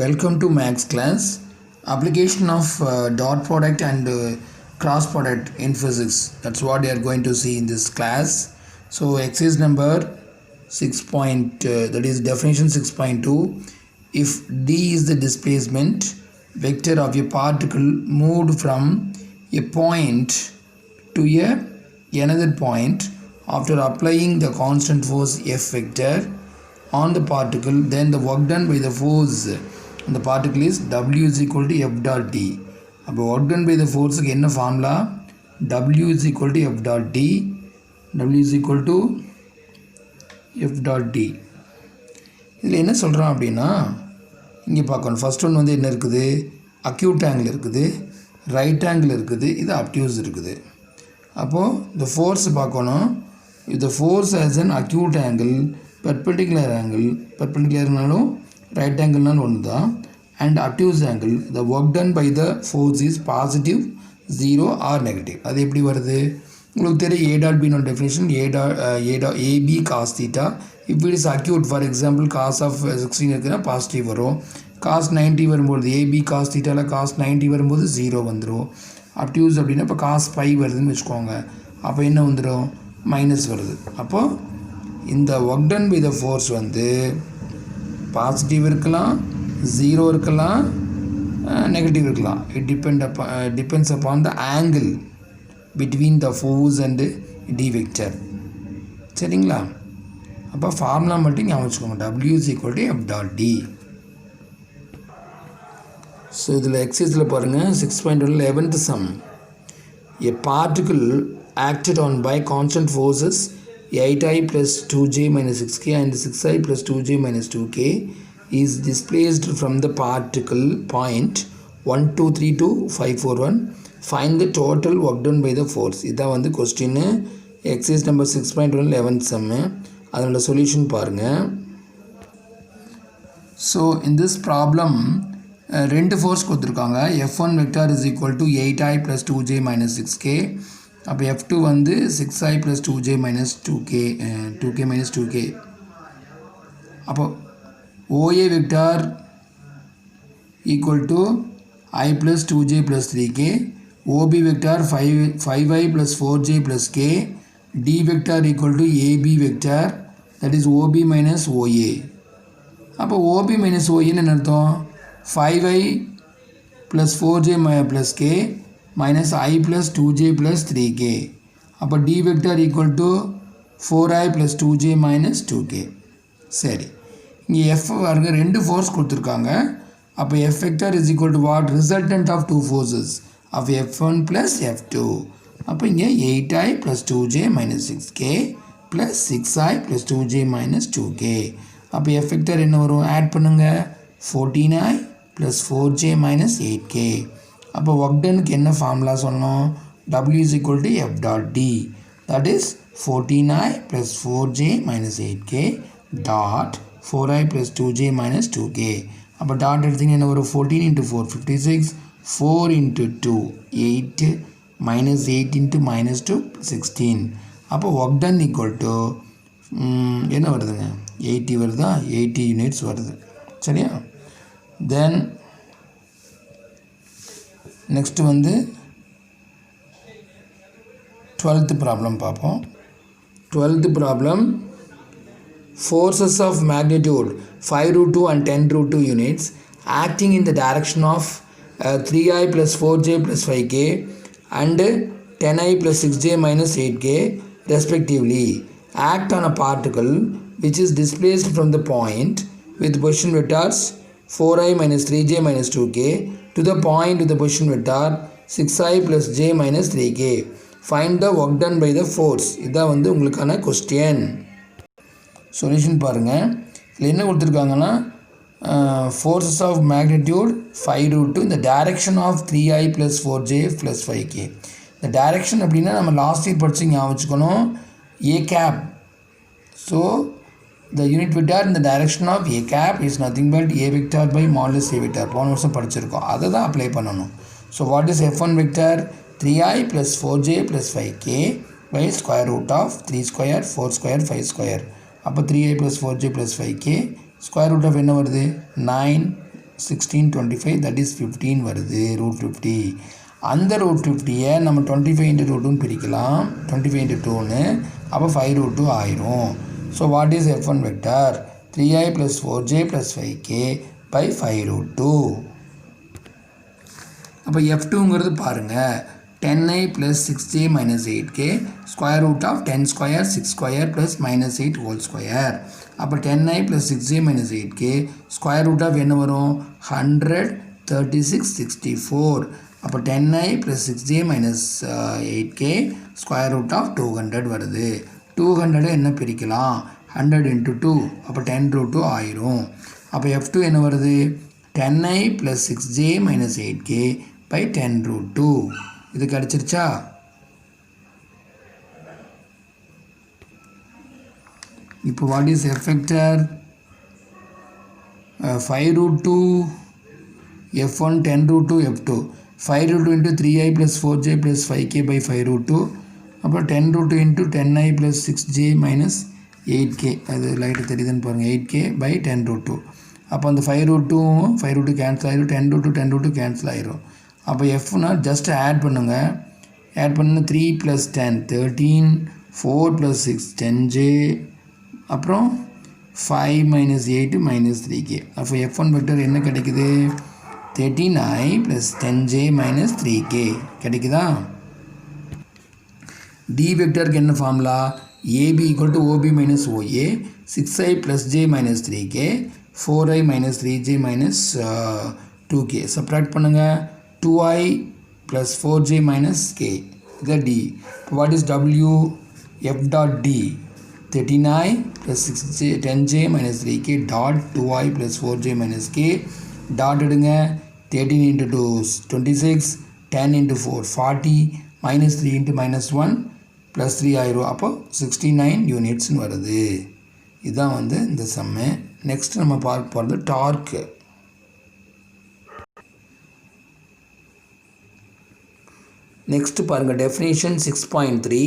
Welcome to Max class. Application of dot product and cross product in physics. That's what we are going to see in this class. So exercise number 6. That is definition 6.2. If d is the displacement vector of a particle moved from a point to another point after applying the constant force F vector on the particle, then the work done by the force on the particle is W is equal to F dot D. அப்போ work done by the force க்கு என்ன formula? W is equal to F dot D. W is equal to F dot D. இதில் என்ன சொல்கிறோம் அப்படின்னா, இங்கே பார்க்கணும். First one வந்து என்ன இருக்குது? அக்யூட் ஆங்கிள் இருக்குது, ரைட் ஆங்கிள் இருக்குது, இது அப்டியூஸ் இருக்குது. அப்போது இந்த ஃபோர்ஸ் பார்க்கணும். இந்த force as an acute angle, perpendicular angle, perpendicular right angle ஒன்று தான், and obtuse angle, the work done by the force is positive, 0 or negative. அது எப்படி வருது? உங்களுக்கு தெரியும் a dot b no definition, ab cos theta. If it is acute, for example cos of 16 இருக்குன்னா positive வரும். cos 90 வரும்போது ab cos theta cos 90 வரும்போது 0 வந்துடும். obtuse அப்படின்னா இப்போ cos pi வருதுன்னு வச்சுக்கோங்க, அப்போ என்ன வந்துடும்? மைனஸ் வருது. அப்போது இந்த work done by the force வந்து பாசிட்டிவ் இருக்கலாம், 0 இருக்கலாம், நெகட்டிவ் இருக்கலாம். It depends upon the angle between the force and the vector. சரிங்களா? அப்போ ஃபார்முலா மட்டும் ஞாபகம் வச்சுக்கோங்க. W is equal to F dot D. So இதில் எக்ஸசைஸில் பாருங்கள் 6.1 11th sum. A particle acted on by constant forces 8i plus 2j minus 6k and 6i plus 2j minus 2k is displaced from the particle point 1 2 3 to 5 4 1. Find the total work done by the force. இதான் வந்து question. Exercise number 6.1 11th sum. அதோட solution பாருங்கள். So in this problem ரெண்டு force கொடுத்துருக்காங்க. F1 vector is equal to 8i plus 2j minus 6k. அப்போ F2 வந்து 6i plus 2j minus 2k minus 2k. அப்போ OA vector equal to i plus 2j plus 3k. OB vector 5i plus 4j plus k. D vector equal to AB vector, that is OB minus OA. அப்போ OB minus OA என்ன அர்த்தம்? 5i plus 4j plus k minus i plus 2j plus 3k. அப்போ D vector equal to 4i plus 2j minus 2k. சரி, இங்கே F பாருங்க, ரெண்டு force கொடுத்துருக்காங்க. அப்போ F vector is equal to what? Resultant of two forces of F1 plus F2. அப்போ இங்கே 8i plus 2j minus 6k plus 6i plus 2j minus 2k. அப்போ F vector என்ன வரும்? ஆட் பண்ணுங்க. 14i plus 4j minus 8k. அப்போ work டனுக்கு என்ன formula சொன்னோம்? W is equal to F dot D. That is 14i plus 4j minus 8k dot 4i plus 2j minus 2k. அப்போ dot எடுத்தீங்கன்னா என்ன வரும்? 14 into 4 56, 4 into 2 8, minus 8 into minus 2 16. அப்போ work done equal to என்ன வருதுங்க? 80 வருதா? 80 units வருது. சரியா? தென் நெக்ஸ்ட் வந்து 12th ப்ராப்ளம் பார்ப்போம். 12th problem, forces of magnitude 5 root 2 and 10 root 2 units acting in the direction of 3i plus 4j plus 5k and 10i plus 6j minus 8k respectively act on a particle which is displaced from the point with position vectors 4i minus 3j minus 2k to the point with the position vector 6i plus j minus 3k. Find the work done by the force. இதான் வந்து உங்களுக்கான question. Solution பாருங்கள். இதில் என்ன கொடுத்துருக்காங்கன்னா, forces of magnitude 5 root 2 in the direction of 3i plus 4j plus 5k. இந்த direction அப்படின்னா நம்ம லாஸ்ட் இயர் படிச்சு ஞாபகம் வச்சுக்கணும், a cap. So the unit vector in the direction of a cap is nothing but a vector by modulus a vector. போன வருஷம் படிச்சிருக்கோம், அதை தான் அப்ளை பண்ணணும். So what is F1 vector? 3i plus 4j plus 5k by square root of 3 square 4 square 5 square. அப்போ 3i plus 4j plus 5k square root of என்ன வருது? 9 1625 that is 15 வருது root 50. அந்த root 50-ஐ நம்ம 25 into root 2 பிரிக்கலாம் 25 into 2ன்னு அப்போ 5 root 2 ஆயிரும். So what is F1 vector? 3i plus 4j plus 5k by 5 root 2. அப்போ F2ங்கிறது பாருங்கள் 10i plus 6j minus 8k square root of 10 square 6 square plus minus 8 whole square. அப்போ 10i plus 6j minus 8k square root of என்ன வரும் 100 36 64. அப்போ 10i plus 6j minus 8k square root of 200 வருது. 200 என்ன பிரிக்கலாம் 100 into 2 அப்போ 10 root 2 ஆயிரும். அப்போ F2 என்ன வருது 10i plus 6j minus 8k by 10 root 2. இது கிடைச்சிருச்சா? இப்போ what is F vector? 5 root 2 F1 10 root 2 F2 5 root 2 into 3i plus 4j plus 5k by 5 root 2 அப்போ 10 root 2 into 10i plus 6j minus 8k அது light தெரியுதுன்னு பாருங்கள் 8k by 10 root 2. அப்போ அந்த 5 root 2 cancel ஆயிரும் 10 root 2 cancel ஆயிரும். அப்போ Fனா just add பண்ணுங்கள். ஆட் பண்ண 3 plus 10 13 4 plus 6 10j அப்புறம் 5 minus 8 minus 3k. அப்போ F1 வெக்டர் என்ன கிடைக்குது 13i plus 10j minus 3k கிடைக்குதா? D வெக்டருக்கு என்ன formula AB equal to OB minus OA 6i plus j minus 3k 4i minus 3j minus 2k. Subtract பண்ணுங்கள் 2i plus 4j minus k. The D. What is W? F dot D. 13i plus 6j 10j minus 3k dot 2i plus 4j minus k. Dot எடுங்க 13 into 2 26 10 into 4 40 minus 3 into minus 1 plus 3 ஆயிரும். அப்போ 69 யூனிட்ஸ்னு வருது. இதுதான் வந்து இந்த சம்மு. Next நம்ம பார்க்க போகிறது டார்க்கு. Next பாருங்க definition 6.3.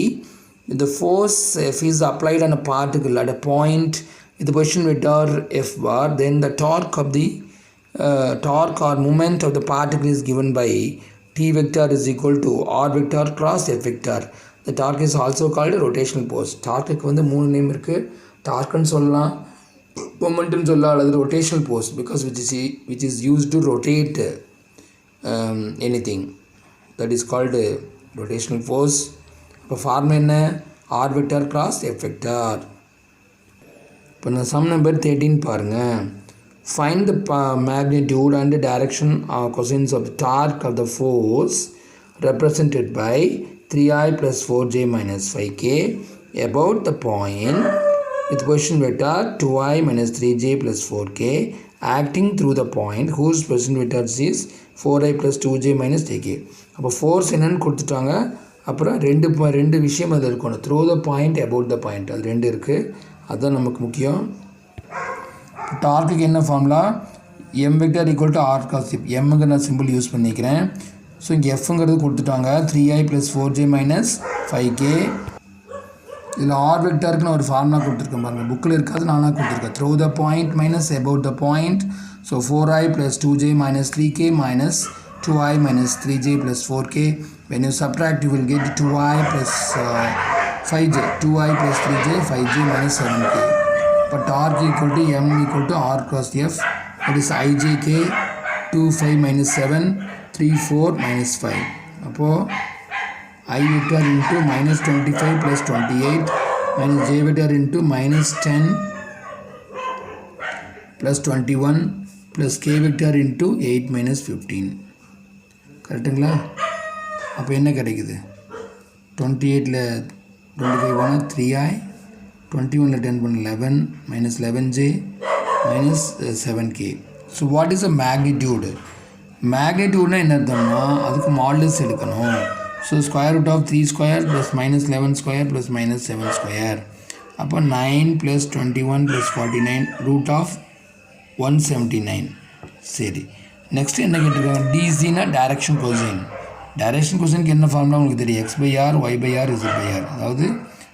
The force F is applied on a particle at a point with the position vector F bar, then the torque of the torque or moment of the particle is given by T vector is equal to R vector cross F vector. The torque is also called rotational force. Torque வந்து மூணு name இருக்கு. டார்க்குன்னு சொல்லலாம், மொமெண்ட்னு சொல்லலாம், அல்லது rotational force because which is used to rotate anything. That is called rotational force. இப்போ form என்ன R vector cross F vector. இப்போ நான் சம் நம்பர் 13 பாருங்கள். Find the magnitude and direction or cosines of the torque of the force represented by 3i plus 4j minus 5k about the point with position vector 2i minus 3j plus 4k acting through the point whose position vector is 4i plus 2j minus 3k. அப்போ force என்னன்னு கொடுத்துட்டாங்க. அப்புறம் ரெண்டு விஷயம் அது இருக்கணும். Through the point about the point அது ரெண்டு இருக்குது. அதுதான் நமக்கு முக்கியம். டார்க்குக்கு என்ன formula M vector equal to R cos F. எம்முக்கு நான் சிம்பிள் யூஸ் பண்ணிக்கிறேன். ஸோ இங்கே எஃப்ங்கிறது கொடுத்துட்டாங்க 3i plus 4j minus 5k. இதில் ஆர் வெக்டருக்குன்னு ஒரு ஃபார்முலா கொடுத்துருக்கேன் பாருங்கள். புக்கில் இருக்காது, நானாக கொடுத்துருக்கேன். Through the point minus about the point. So 4i plus 2j minus 3k minus 2i minus 3j plus 4k. When you subtract, you will get 2i plus 5j. 2i plus 3j, 5j minus 7k. But torque equal to M equal to R cross F. That is ijk 2 5 minus 7 3 4 minus 5. அப்போ I vector into minus 25 plus 28 minus j vector into minus 10 plus 21 plus k vector into 8 minus 15. கரெக்டுங்களா? அப்போ என்ன கிடைக்குது 28ல் 25 போனால் 3i 21ல் 10 பண்ண 11 minus 11j minus 7k. So what is a magnitude? மேக்னிடியூட்னா என்ன அர்த்தம்னா அதுக்கு மாடுலஸ் எடுக்கணும். So square root of 3 square plus minus 11 square plus minus 7 square. அப்போ 9 ப்ளஸ் 21 ப்ளஸ் 49 ரூட் ஆஃப் 179. சரி, நெக்ஸ்ட் என்ன கேட்டிருக்காங்க? டிசினா டைரக்ஷன் கொசைன். டைரக்ஷன் கொசைனுக்கு என்ன ஃபார்முலா உங்களுக்கு தெரியும்? x by r y by r z by r. அதாவது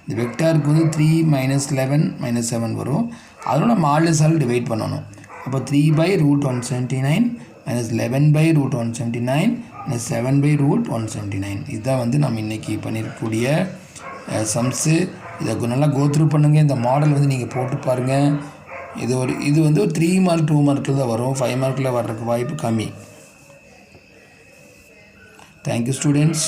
இந்த வெக்டாருக்கு வந்து 3 minus 11 minus 7 வரும். அதோட மாடுலஸால் டிவைட் பண்ணணும். அப்போ 3/√179 மைனஸ் 11/√179 மைனஸ் 7/√179. இதுதான் வந்து நம்ம இன்றைக்கி பண்ணியிருக்கக்கூடிய சம்ஸு. இதை நல்லா கோத்ரூ பண்ணுங்கள். இந்த மாடல் வந்து நீங்கள் போட்டு பாருங்கள். இது வந்து ஒரு 3 மார்க் 2 மார்க்கில் தான் வரும். 5 மார்க்கில் வர்றதுக்கு வாய்ப்பு கம்மி. Thank you students.